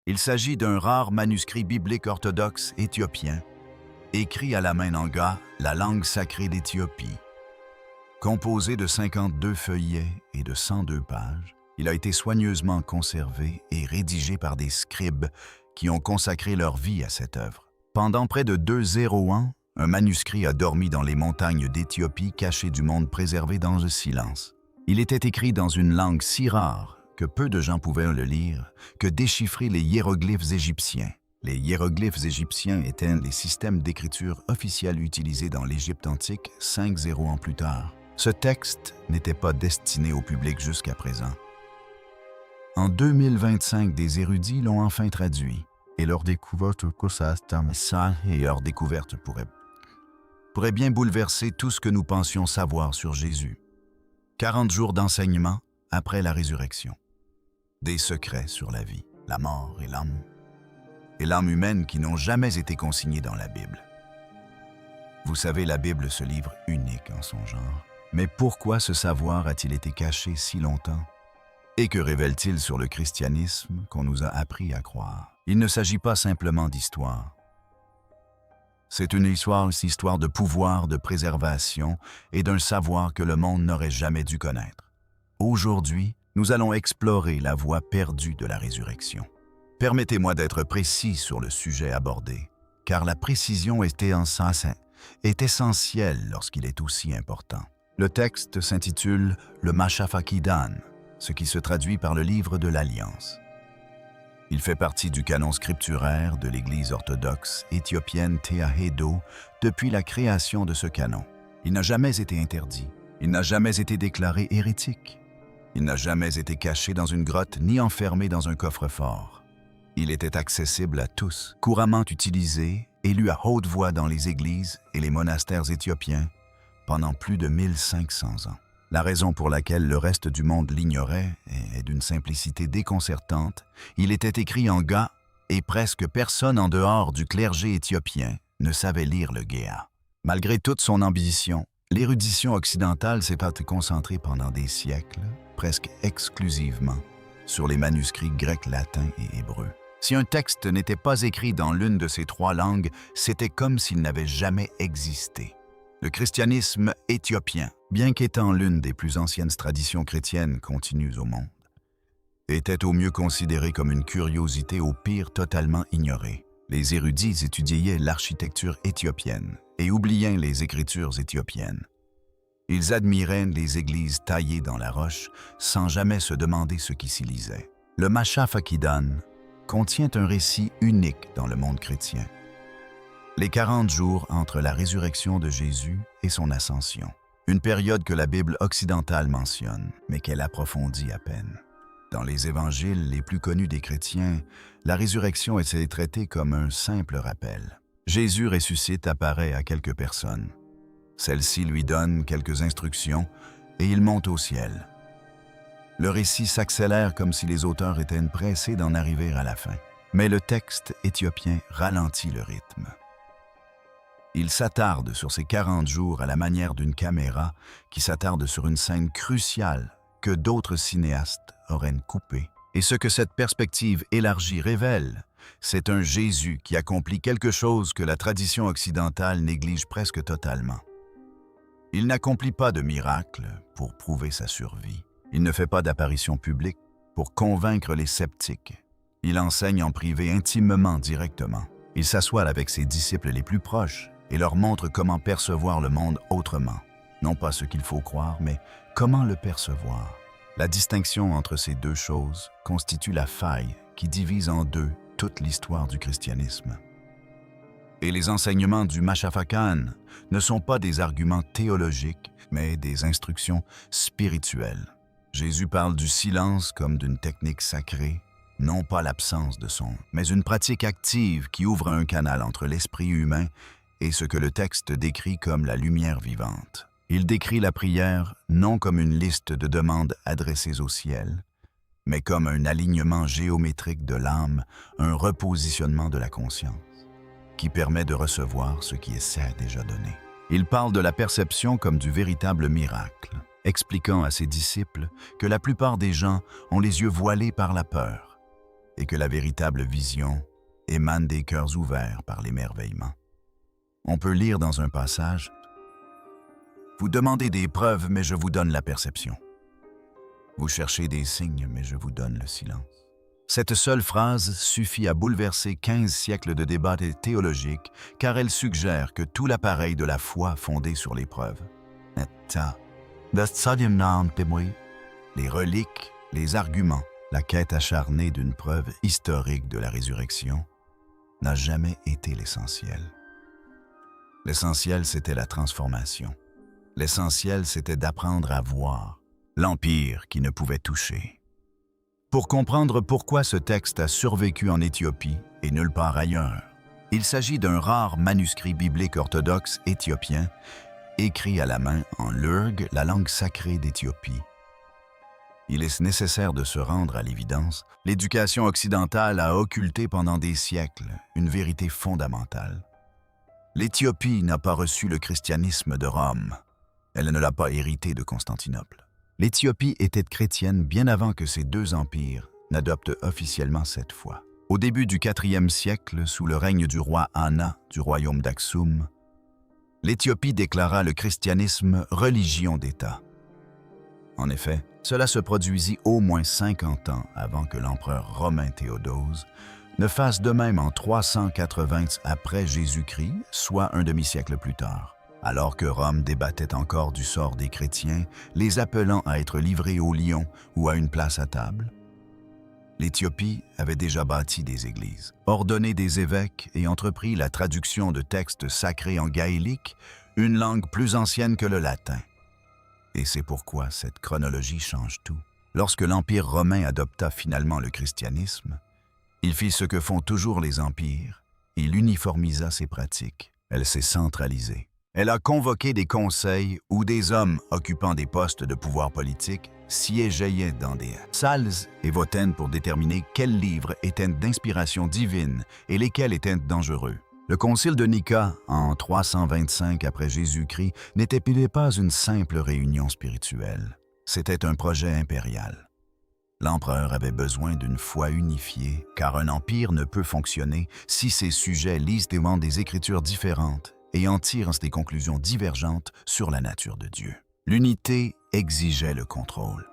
Il s'agit d'un rare manuscrit biblique orthodoxe éthiopien, écrit à la main nanga, la langue sacrée d'Éthiopie. Composé de 52 feuillets et de 102 pages, il a été soigneusement conservé et rédigé par des scribes qui ont consacré leur vie à cette œuvre. Pendant près de 2 ans, un manuscrit a dormi dans les montagnes d'Éthiopie, caché du monde, préservé dans le silence. Il était écrit dans une langue si rare que peu de gens pouvaient le lire, que déchiffrer les hiéroglyphes égyptiens. Les hiéroglyphes égyptiens étaient les systèmes d'écriture officiels utilisés dans l'Égypte antique 5 ans plus tard. Ce texte n'était pas destiné au public jusqu'à présent. En 2025, des érudits l'ont enfin traduit, et leur découverte pourrait bien bouleverser tout ce que nous pensions savoir sur Jésus. 40 jours d'enseignement après la résurrection. Des secrets sur la vie, la mort et l'âme humaine qui n'ont jamais été consignés dans la Bible. Vous savez, la Bible, ce livre unique en son genre. Mais pourquoi ce savoir a-t-il été caché si longtemps? Et que révèle-t-il sur le christianisme qu'on nous a appris à croire? Il ne s'agit pas simplement d'histoire. C'est une histoire de pouvoir, de préservation et d'un savoir que le monde n'aurait jamais dû connaître. Aujourd'hui, nous allons explorer la voie perdue de la résurrection. Permettez-moi d'être précis sur le sujet abordé, car la précision est essentielle lorsqu'il est aussi important. Le texte s'intitule « Le Mashafakidan », ce qui se traduit par le livre de l'Alliance. Il fait partie du canon scripturaire de l'Église orthodoxe éthiopienne Tewahedo depuis la création de ce canon. Il n'a jamais été interdit, il n'a jamais été déclaré hérétique, il n'a jamais été caché dans une grotte ni enfermé dans un coffre-fort. Il était accessible à tous, couramment utilisé et lu à haute voix dans les églises et les monastères éthiopiens pendant plus de 1500 ans. La raison pour laquelle le reste du monde l'ignorait est d'une simplicité déconcertante. Il était écrit en ga et presque personne en dehors du clergé éthiopien ne savait lire le Géa. Malgré toute son ambition, l'érudition occidentale s'est concentrée pendant des siècles, presque exclusivement, sur les manuscrits grecs, latins et hébreux. Si un texte n'était pas écrit dans l'une de ces trois langues, c'était comme s'il n'avait jamais existé. Le christianisme éthiopien, bien qu'étant l'une des plus anciennes traditions chrétiennes continues au monde, était au mieux considéré comme une curiosité, au pire totalement ignoré. Les érudits étudiaient l'architecture éthiopienne et oubliaient les écritures éthiopiennes. Ils admiraient les églises taillées dans la roche sans jamais se demander ce qui s'y lisait. Le Mashafakidan contient un récit unique dans le monde chrétien. Les 40 jours entre la résurrection de Jésus et son ascension. Une période que la Bible occidentale mentionne, mais qu'elle approfondit à peine. Dans les évangiles les plus connus des chrétiens, la résurrection est traitée comme un simple rappel. Jésus ressuscite apparaît à quelques personnes. Celles-ci lui donnent quelques instructions et il monte au ciel. Le récit s'accélère comme si les auteurs étaient pressés d'en arriver à la fin. Mais le texte éthiopien ralentit le rythme. Il s'attarde sur ces 40 jours à la manière d'une caméra qui s'attarde sur une scène cruciale que d'autres cinéastes auraient coupée. Et ce que cette perspective élargie révèle, c'est un Jésus qui accomplit quelque chose que la tradition occidentale néglige presque totalement. Il n'accomplit pas de miracle pour prouver sa survie. Il ne fait pas d'apparition publique pour convaincre les sceptiques. Il enseigne en privé intimement, directement. Il s'assoit avec ses disciples les plus proches et leur montre comment percevoir le monde autrement. Non pas ce qu'il faut croire, mais comment le percevoir. La distinction entre ces deux choses constitue la faille qui divise en deux toute l'histoire du christianisme. Et les enseignements du Mashafakan ne sont pas des arguments théologiques, mais des instructions spirituelles. Jésus parle du silence comme d'une technique sacrée, non pas l'absence de son, mais une pratique active qui ouvre un canal entre l'esprit humain et ce que le texte décrit comme la lumière vivante. Il décrit la prière non comme une liste de demandes adressées au ciel, mais comme un alignement géométrique de l'âme, un repositionnement de la conscience, qui permet de recevoir ce qui est déjà donné. Il parle de la perception comme du véritable miracle, expliquant à ses disciples que la plupart des gens ont les yeux voilés par la peur, et que la véritable vision émane des cœurs ouverts par l'émerveillement. On peut lire dans un passage « Vous demandez des preuves, mais je vous donne la perception. Vous cherchez des signes, mais je vous donne le silence. » Cette seule phrase suffit à bouleverser 15 siècles de débats théologiques, car elle suggère que tout l'appareil de la foi fondé sur les preuves, les reliques, les arguments, la quête acharnée d'une preuve historique de la résurrection, n'a jamais été l'essentiel. L'essentiel, c'était la transformation. L'essentiel, c'était d'apprendre à voir l'empire qui ne pouvait toucher. Pour comprendre pourquoi ce texte a survécu en Éthiopie et nulle part ailleurs, il s'agit d'un rare manuscrit biblique orthodoxe éthiopien, écrit à la main en lurg, la langue sacrée d'Éthiopie. Il est nécessaire de se rendre à l'évidence, l'éducation occidentale a occulté pendant des siècles une vérité fondamentale. L'Éthiopie n'a pas reçu le christianisme de Rome. Elle ne l'a pas hérité de Constantinople. L'Éthiopie était chrétienne bien avant que ces deux empires n'adoptent officiellement cette foi. Au début du IVe siècle, sous le règne du roi Anna du royaume d'Aksum, l'Éthiopie déclara le christianisme religion d'État. En effet, cela se produisit au moins 50 ans avant que l'empereur romain Théodose ne fasse de même en 380 après Jésus-Christ, soit un demi-siècle plus tard. Alors que Rome débattait encore du sort des chrétiens, les appelant à être livrés aux lions ou à une place à table, l'Éthiopie avait déjà bâti des églises, ordonné des évêques et entrepris la traduction de textes sacrés en gaélique, une langue plus ancienne que le latin. Et c'est pourquoi cette chronologie change tout. Lorsque l'Empire romain adopta finalement le christianisme, il fit ce que font toujours les empires, il uniformisa ses pratiques, elle s'est centralisée. Elle a convoqué des conseils où des hommes occupant des postes de pouvoir politique siégeaient dans des salles et votaient pour déterminer quels livres étaient d'inspiration divine et lesquels étaient dangereux. Le concile de Nica, en 325 après Jésus-Christ, n'était pas une simple réunion spirituelle. C'était un projet impérial. L'empereur avait besoin d'une foi unifiée, car un empire ne peut fonctionner si ses sujets lisent des écritures différentes et en tirent des conclusions divergentes sur la nature de Dieu. L'unité exigeait le contrôle.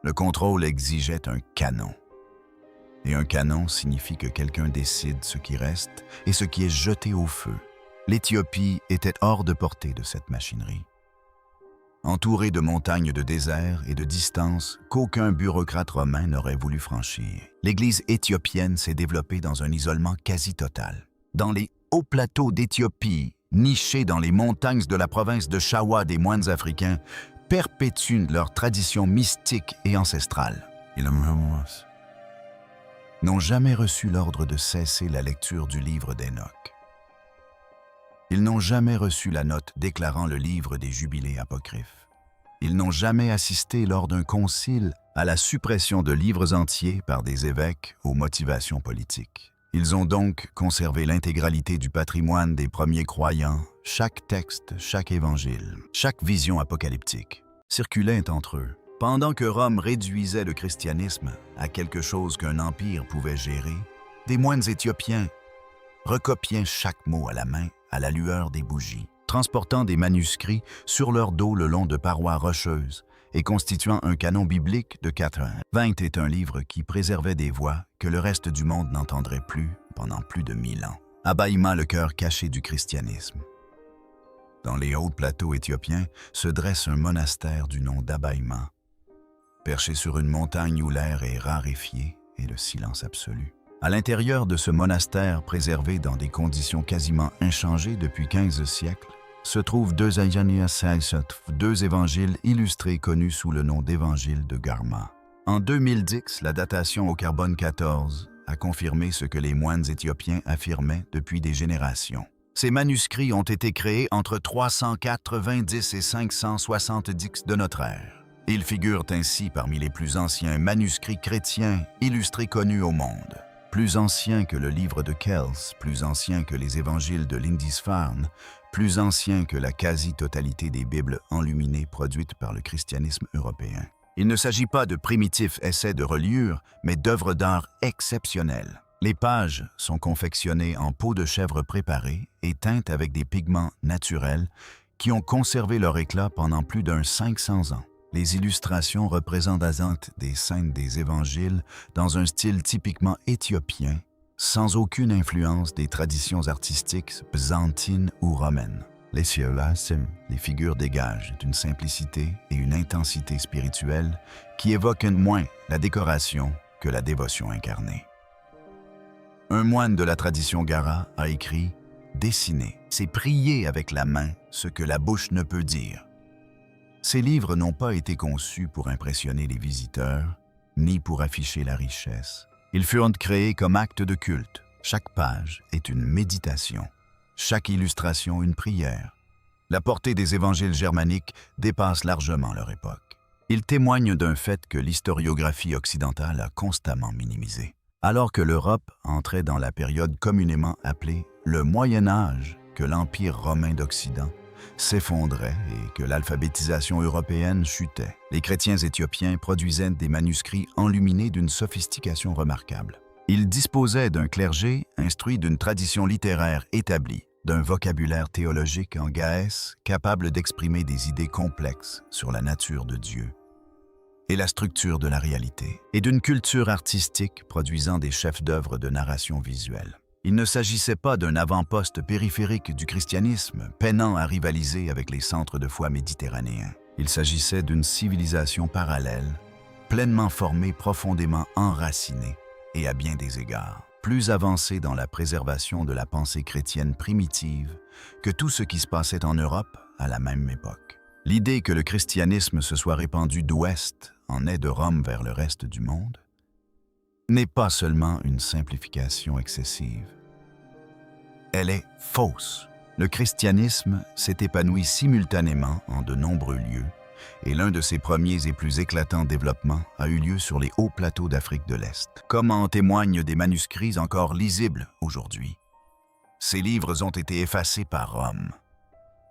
Le contrôle exigeait un canon. Et un canon signifie que quelqu'un décide ce qui reste et ce qui est jeté au feu. L'Éthiopie était hors de portée de cette machinerie. Entourée de montagnes de désert et de distances qu'aucun bureaucrate romain n'aurait voulu franchir, l'Église éthiopienne s'est développée dans un isolement quasi total. Dans les hauts plateaux d'Éthiopie, nichés dans les montagnes de la province de Shawa, des moines africains perpétuent leur tradition mystique et ancestrale. Ils n'ont jamais reçu l'ordre de cesser la lecture du livre d'Enoch. Ils n'ont jamais reçu la note déclarant le livre des jubilés apocryphes. Ils n'ont jamais assisté lors d'un concile à la suppression de livres entiers par des évêques aux motivations politiques. Ils ont donc conservé l'intégralité du patrimoine des premiers croyants, chaque texte, chaque évangile, chaque vision apocalyptique circulait entre eux. Pendant que Rome réduisait le christianisme à quelque chose qu'un empire pouvait gérer, des moines éthiopiens recopiaient chaque mot à la main à la lueur des bougies, transportant des manuscrits sur leur dos le long de parois rocheuses et constituant un canon biblique de 420 est un livre qui préservait des voix que le reste du monde n'entendrait plus pendant plus de 1000 ans. Abaïma, le cœur caché du christianisme. Dans les hauts plateaux éthiopiens se dresse un monastère du nom d'Abaïma, perché sur une montagne où l'air est raréfié et le silence absolu. À l'intérieur de ce monastère préservé dans des conditions quasiment inchangées depuis 15 siècles, se trouvent deux évangiles illustrés connus sous le nom d'évangile de Garma. En 2010, la datation au carbone 14 a confirmé ce que les moines éthiopiens affirmaient depuis des générations. Ces manuscrits ont été créés entre 390 et 570 de notre ère. Ils figurent ainsi parmi les plus anciens manuscrits chrétiens illustrés connus au monde. Plus anciens que le livre de Kells, plus anciens que les évangiles de Lindisfarne, plus anciens que la quasi-totalité des Bibles enluminées produites par le christianisme européen. Il ne s'agit pas de primitifs essais de reliure, mais d'œuvres d'art exceptionnelles. Les pages sont confectionnées en peau de chèvre préparée et teintes avec des pigments naturels qui ont conservé leur éclat pendant plus d'un 500 ans. Les illustrations représentent des scènes des évangiles dans un style typiquement éthiopien, sans aucune influence des traditions artistiques byzantines ou romaines. Les figures dégagent d'une simplicité et une intensité spirituelle qui évoquent moins la décoration que la dévotion incarnée. Un moine de la tradition Gara a écrit « Dessiner, c'est prier avec la main ce que la bouche ne peut dire ». Ces livres n'ont pas été conçus pour impressionner les visiteurs, ni pour afficher la richesse. Ils furent créés comme actes de culte. Chaque page est une méditation, chaque illustration une prière. La portée des évangiles germaniques dépasse largement leur époque. Ils témoignent d'un fait que l'historiographie occidentale a constamment minimisé. Alors que l'Europe entrait dans la période communément appelée le Moyen Âge, que l'Empire romain d'Occident s'effondrait et que l'alphabétisation européenne chutait, les chrétiens éthiopiens produisaient des manuscrits enluminés d'une sophistication remarquable. Ils disposaient d'un clergé instruit d'une tradition littéraire établie, d'un vocabulaire théologique en gaès capable d'exprimer des idées complexes sur la nature de Dieu et la structure de la réalité, et d'une culture artistique produisant des chefs-d'œuvre de narration visuelle. Il ne s'agissait pas d'un avant-poste périphérique du christianisme, peinant à rivaliser avec les centres de foi méditerranéens. Il s'agissait d'une civilisation parallèle, pleinement formée, profondément enracinée, et à bien des égards, plus avancée dans la préservation de la pensée chrétienne primitive que tout ce qui se passait en Europe à la même époque. L'idée que le christianisme se soit répandu d'ouest en est de Rome vers le reste du monde n'est pas seulement une simplification excessive. Elle est fausse. Le christianisme s'est épanoui simultanément en de nombreux lieux, et l'un de ses premiers et plus éclatants développements a eu lieu sur les hauts plateaux d'Afrique de l'Est, comme en témoignent des manuscrits encore lisibles aujourd'hui. Ces livres ont été effacés par Rome.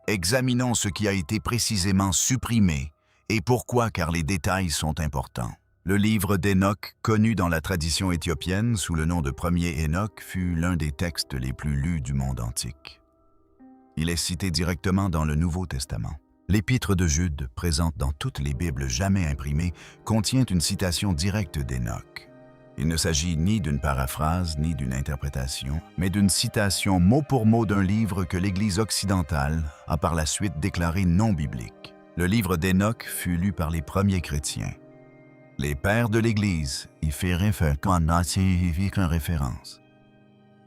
Examinons ce qui a été précisément supprimé et pourquoi, car les détails sont importants. Le livre d'Hénoch, connu dans la tradition éthiopienne sous le nom de premier Hénoch, fut l'un des textes les plus lus du monde antique. Il est cité directement dans le Nouveau Testament. L'Épître de Jude, présente dans toutes les Bibles jamais imprimées, contient une citation directe d'Hénoch. Il ne s'agit ni d'une paraphrase ni d'une interprétation, mais d'une citation mot pour mot d'un livre que l'Église occidentale a par la suite déclaré non biblique. Le livre d'Hénoch fut lu par les premiers chrétiens. Les pères de l'Église y firent référence.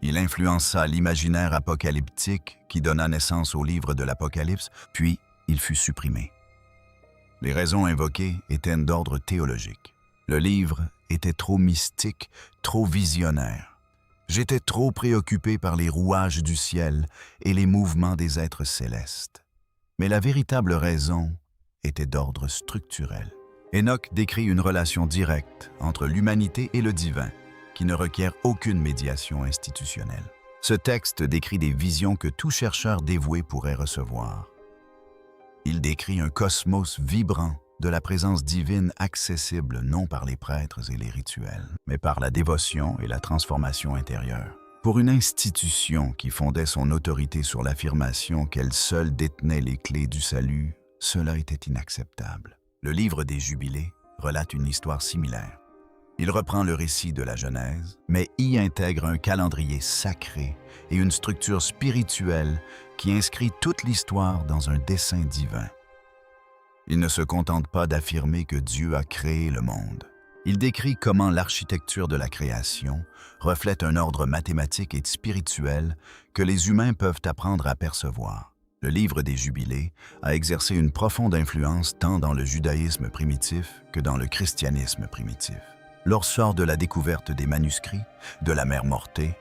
Il influença l'imaginaire apocalyptique qui donna naissance au livre de l'Apocalypse, puis il fut supprimé. Les raisons invoquées étaient d'ordre théologique. Le livre était trop mystique, trop visionnaire. J'étais trop préoccupé par les rouages du ciel et les mouvements des êtres célestes. Mais la véritable raison était d'ordre structurel. Hénoch décrit une relation directe entre l'humanité et le divin, qui ne requiert aucune médiation institutionnelle. Ce texte décrit des visions que tout chercheur dévoué pourrait recevoir. Il décrit un cosmos vibrant de la présence divine accessible non par les prêtres et les rituels, mais par la dévotion et la transformation intérieure. Pour une institution qui fondait son autorité sur l'affirmation qu'elle seule détenait les clés du salut, cela était inacceptable. Le livre des Jubilés relate une histoire similaire. Il reprend le récit de la Genèse, mais y intègre un calendrier sacré et une structure spirituelle qui inscrit toute l'histoire dans un dessein divin. Il ne se contente pas d'affirmer que Dieu a créé le monde. Il décrit comment l'architecture de la création reflète un ordre mathématique et spirituel que les humains peuvent apprendre à percevoir. Le livre des Jubilés a exercé une profonde influence tant dans le judaïsme primitif que dans le christianisme primitif. Lors de la découverte des manuscrits de la mer Mortée,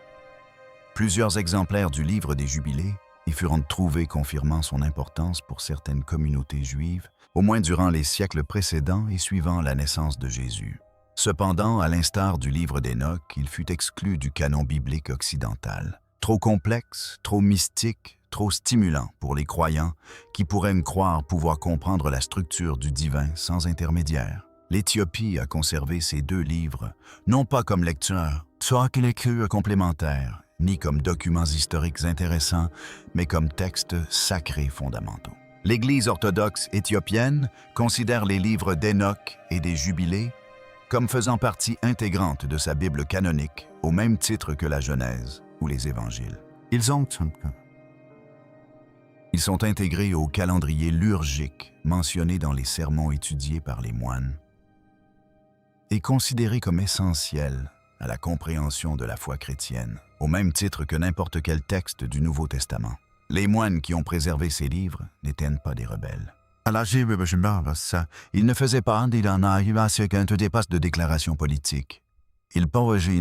plusieurs exemplaires du livre des Jubilés y furent trouvés confirmant son importance pour certaines communautés juives, au moins durant les siècles précédents et suivant la naissance de Jésus. Cependant, à l'instar du livre d'Hénoch, il fut exclu du canon biblique occidental. Trop complexe, trop mystique, trop stimulant pour les croyants qui pourraient croire pouvoir comprendre la structure du divin sans intermédiaire. L'Éthiopie a conservé ces 2 livres, non pas comme lectures complémentaires, ni comme documents historiques intéressants, mais comme textes sacrés fondamentaux. L'Église orthodoxe éthiopienne considère les livres d'Hénoch et des Jubilés comme faisant partie intégrante de sa Bible canonique, au même titre que la Genèse ou les Évangiles. Ils sont intégrés au calendrier liturgique mentionné dans les sermons étudiés par les moines et considérés comme essentiels à la compréhension de la foi chrétienne, au même titre que n'importe quel texte du Nouveau Testament. Les moines qui ont préservé ces livres n'étaient pas des rebelles. Ils ne faisaient pas de déclarations politiques. Ils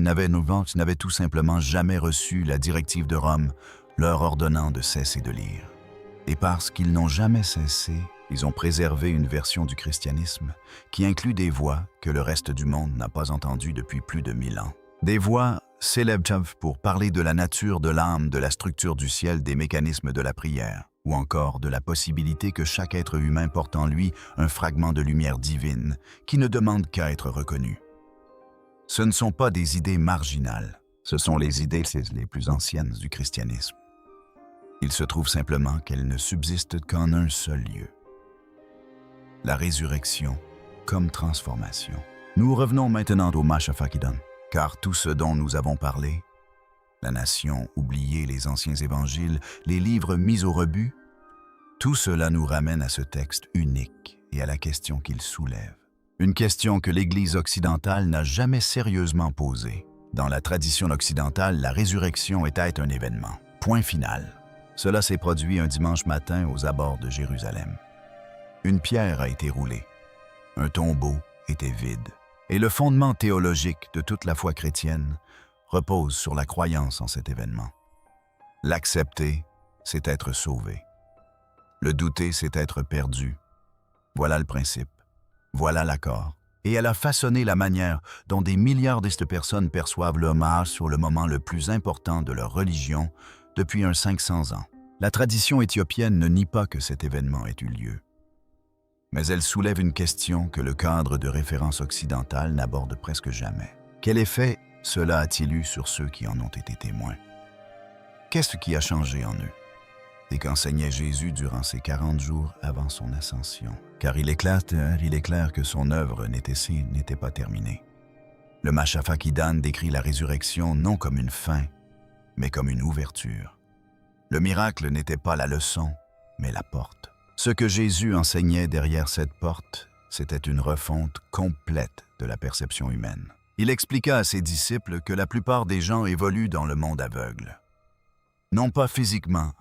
n'avaient tout simplement jamais reçu la directive de Rome leur ordonnant de cesser de lire. Et parce qu'ils n'ont jamais cessé, ils ont préservé une version du christianisme qui inclut des voix que le reste du monde n'a pas entendues depuis plus de 1000 ans. Des voix célèbres pour parler de la nature de l'âme, de la structure du ciel, des mécanismes de la prière, ou encore de la possibilité que chaque être humain porte en lui un fragment de lumière divine qui ne demande qu'à être reconnu. Ce ne sont pas des idées marginales, ce sont les idées les plus anciennes du christianisme. Il se trouve simplement qu'elles ne subsistent qu'en un seul lieu. La résurrection comme transformation. Nous revenons maintenant au Mashaf Hakidan, car tout ce dont nous avons parlé, la nation oubliée, les anciens évangiles, les livres mis au rebut, tout cela nous ramène à ce texte unique et à la question qu'il soulève. Une question que l'Église occidentale n'a jamais sérieusement posée. Dans la tradition occidentale, la résurrection était un événement. Point final. Cela s'est produit un dimanche matin aux abords de Jérusalem. Une pierre a été roulée. Un tombeau était vide. Et le fondement théologique de toute la foi chrétienne repose sur la croyance en cet événement. L'accepter, c'est être sauvé. Le douter, c'est être perdu. Voilà le principe. Voilà l'accord. Et elle a façonné la manière dont des milliards de personnes perçoivent l'hommage sur le moment le plus important de leur religion depuis 500 ans. La tradition éthiopienne ne nie pas que cet événement ait eu lieu. Mais elle soulève une question que le cadre de référence occidental n'aborde presque jamais. Quel effet cela a-t-il eu sur ceux qui en ont été témoins? Qu'est-ce qui a changé en eux? Et qu'enseignait Jésus durant ces 40 jours avant son ascension? Car il est clair que son œuvre n'était pas terminée. Le Mashaf Hakidan décrit la résurrection non comme une fin, mais comme une ouverture. Le miracle n'était pas la leçon, mais la porte. Ce que Jésus enseignait derrière cette porte, c'était une refonte complète de la perception humaine. Il expliqua à ses disciples que la plupart des gens évoluent dans le monde aveugle. Non pas physiquement,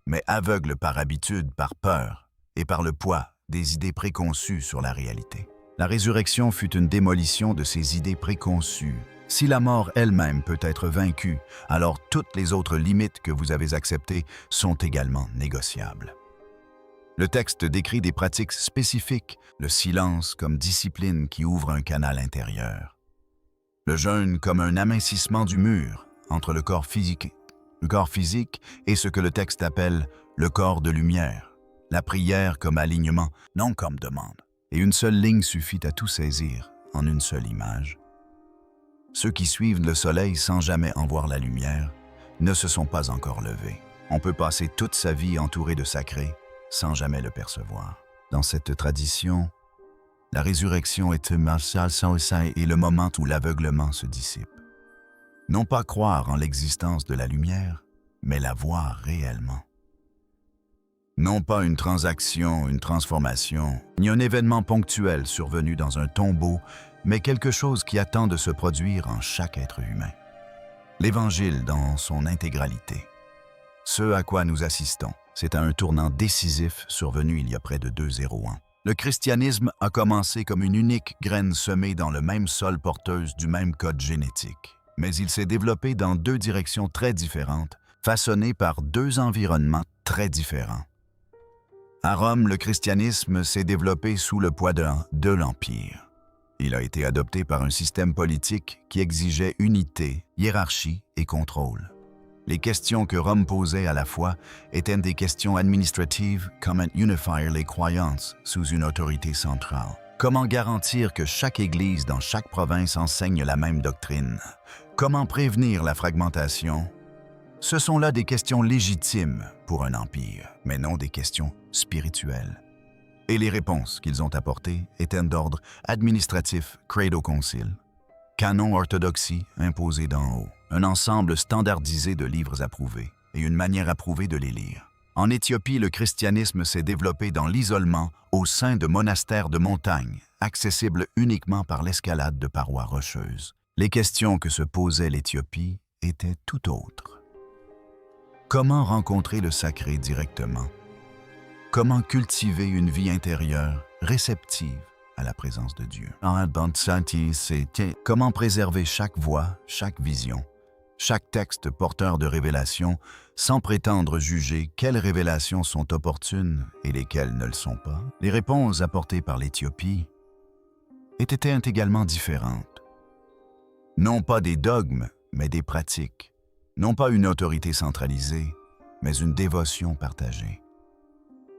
mais aveugles par habitude, par peur et par le poids des idées préconçues sur la réalité. La résurrection fut une démolition de ces idées préconçues. Si la mort elle-même peut être vaincue, alors toutes les autres limites que vous avez acceptées sont également négociables. Le texte décrit des pratiques spécifiques, le silence comme discipline qui ouvre un canal intérieur, le jeûne comme un amincissement du mur entre le corps physique et ce que le texte appelle le corps de lumière, la prière comme alignement, non comme demande. Et une seule ligne suffit à tout saisir en une seule image. Ceux qui suivent le soleil sans jamais en voir la lumière ne se sont pas encore levés. On peut passer toute sa vie entouré de sacré sans jamais le percevoir. Dans cette tradition, la résurrection est le moment où l'aveuglement se dissipe. Non pas croire en l'existence de la lumière, mais la voir réellement. Non pas une transaction, une transformation, ni un événement ponctuel survenu dans un tombeau, mais quelque chose qui attend de se produire en chaque être humain. L'Évangile dans son intégralité. Ce à quoi nous assistons, c'est à un tournant décisif survenu il y a près de 200 ans. Le christianisme a commencé comme une unique graine semée dans le même sol porteuse du même code génétique. Mais il s'est développé dans 2 directions très différentes, façonnées par 2 environnements très différents. À Rome, le christianisme s'est développé sous le poids de l'Empire. Il a été adopté par un système politique qui exigeait unité, hiérarchie et contrôle. Les questions que Rome posait à la fois étaient des questions administratives comme unifier les croyances sous une autorité centrale. Comment garantir que chaque Église dans chaque province enseigne la même doctrine? Comment prévenir la fragmentation? Ce sont là des questions légitimes pour un empire, mais non des questions spirituelles. Et les réponses qu'ils ont apportées étaient d'ordre administratif, credo concile, canon orthodoxie imposé d'en haut, un ensemble standardisé de livres approuvés et une manière approuvée de les lire. En Éthiopie, le christianisme s'est développé dans l'isolement au sein de monastères de montagne, accessibles uniquement par l'escalade de parois rocheuses. Les questions que se posait l'Éthiopie étaient tout autres. Comment rencontrer le sacré directement? Comment cultiver une vie intérieure réceptive à la présence de Dieu? Comment préserver chaque voix, chaque vision, chaque texte porteur de révélation, sans prétendre juger quelles révélations sont opportunes et lesquelles ne le sont pas? Les réponses apportées par l'Éthiopie étaient également différentes. Non pas des dogmes, mais des pratiques. Non pas une autorité centralisée, mais une dévotion partagée.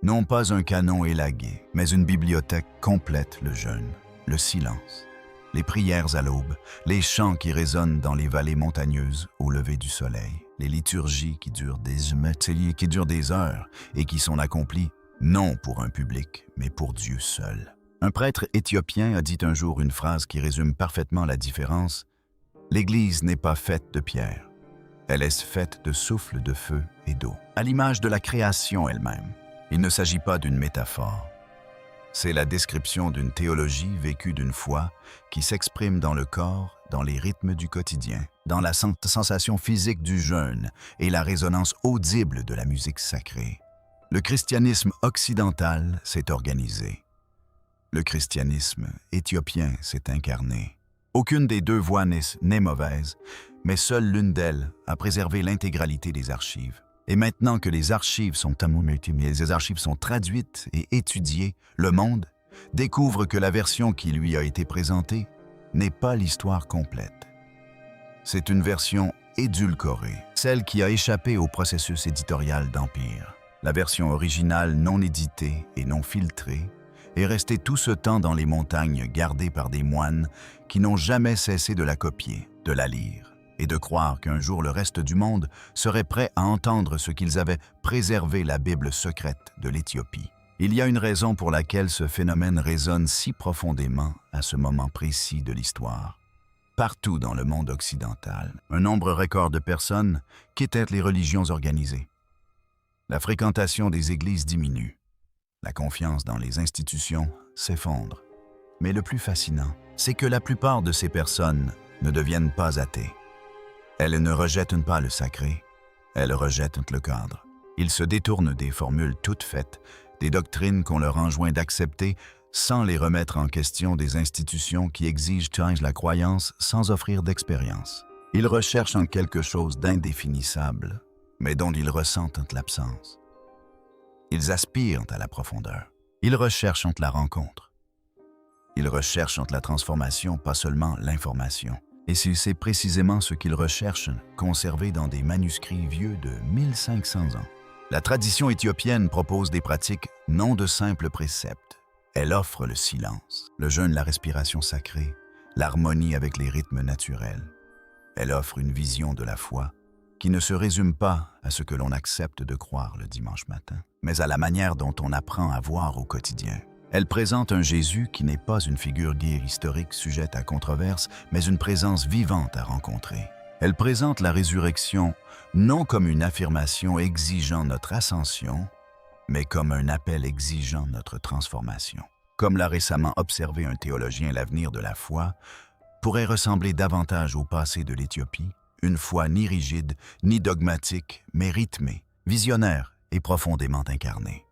Non pas un canon élagué, mais une bibliothèque complète le jeûne, le silence, les prières à l'aube, les chants qui résonnent dans les vallées montagneuses au lever du soleil, les liturgies qui durent des heures et qui sont accomplies non pour un public, mais pour Dieu seul. Un prêtre éthiopien a dit un jour une phrase qui résume parfaitement la différence. L'Église n'est pas faite de pierre, elle est faite de souffle, de feu et d'eau, à l'image de la création elle-même. Il ne s'agit pas d'une métaphore. C'est la description d'une théologie vécue d'une foi qui s'exprime dans le corps, dans les rythmes du quotidien, dans la sensation physique du jeûne et la résonance audible de la musique sacrée. Le christianisme occidental s'est organisé. Le christianisme éthiopien s'est incarné. Aucune des deux voies n'est mauvaise, mais seule l'une d'elles a préservé l'intégralité des archives. Et maintenant que les archives sont traduites et étudiées, le monde découvre que la version qui lui a été présentée n'est pas l'histoire complète. C'est une version édulcorée, celle qui a échappé au processus éditorial d'Empire. La version originale non éditée et non filtrée est restée tout ce temps dans les montagnes gardée par des moines qui n'ont jamais cessé de la copier, de la lire, et de croire qu'un jour le reste du monde serait prêt à entendre ce qu'ils avaient préservé la Bible secrète de l'Éthiopie. Il y a une raison pour laquelle ce phénomène résonne si profondément à ce moment précis de l'histoire. Partout dans le monde occidental, un nombre record de personnes quittent les religions organisées. La fréquentation des églises diminue. La confiance dans les institutions s'effondre. Mais le plus fascinant, c'est que la plupart de ces personnes ne deviennent pas athées. Elles ne rejettent pas le sacré, elles rejettent le cadre. Ils se détournent des formules toutes faites, des doctrines qu'on leur enjoint d'accepter sans les remettre en question, des institutions qui exigent la croyance sans offrir d'expérience. Ils recherchent en quelque chose d'indéfinissable, mais dont ils ressentent l'absence. Ils aspirent à la profondeur. Ils recherchent la rencontre. Ils recherchent la transformation, pas seulement l'information. Et c'est précisément ce qu'ils recherchent, conservé dans des manuscrits vieux de 1500 ans. La tradition éthiopienne propose des pratiques non de simples préceptes. Elle offre le silence, le jeûne, la respiration sacrée, l'harmonie avec les rythmes naturels. Elle offre une vision de la foi qui ne se résume pas à ce que l'on accepte de croire le dimanche matin, mais à la manière dont on apprend à voir au quotidien. Elle présente un Jésus qui n'est pas une figure guerre historique sujette à controverse, mais une présence vivante à rencontrer. Elle présente la résurrection non comme une affirmation exigeant notre ascension, mais comme un appel exigeant notre transformation. Comme l'a récemment observé un théologien, l'avenir de la foi pourrait ressembler davantage au passé de l'Éthiopie, une foi ni rigide, ni dogmatique, mais rythmée, visionnaire et profondément incarnée.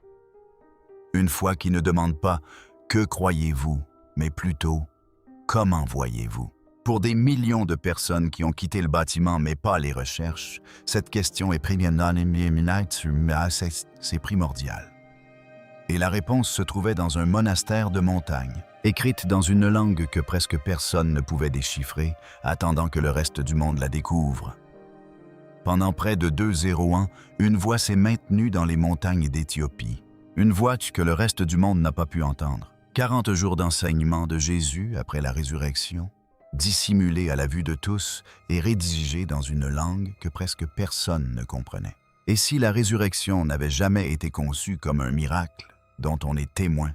Une foi qui ne demande pas « que croyez-vous », mais plutôt « comment voyez-vous ». Pour des millions de personnes qui ont quitté le bâtiment mais pas les recherches, cette question est primordiale. Et la réponse se trouvait dans un monastère de montagne, écrite dans une langue que presque personne ne pouvait déchiffrer, attendant que le reste du monde la découvre. Pendant près de 200 ans, une voix s'est maintenue dans les montagnes d'Éthiopie. Une voix que le reste du monde n'a pas pu entendre. 40 jours d'enseignement de Jésus après la résurrection, dissimulés à la vue de tous et rédigés dans une langue que presque personne ne comprenait. Et si la résurrection n'avait jamais été conçue comme un miracle dont on est témoin,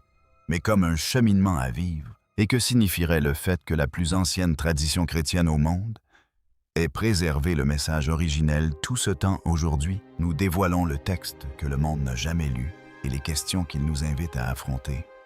mais comme un cheminement à vivre, et que signifierait le fait que la plus ancienne tradition chrétienne au monde ait préservé le message originel tout ce temps aujourd'hui, nous dévoilons le texte que le monde n'a jamais lu et les questions qu'il nous invite à affronter.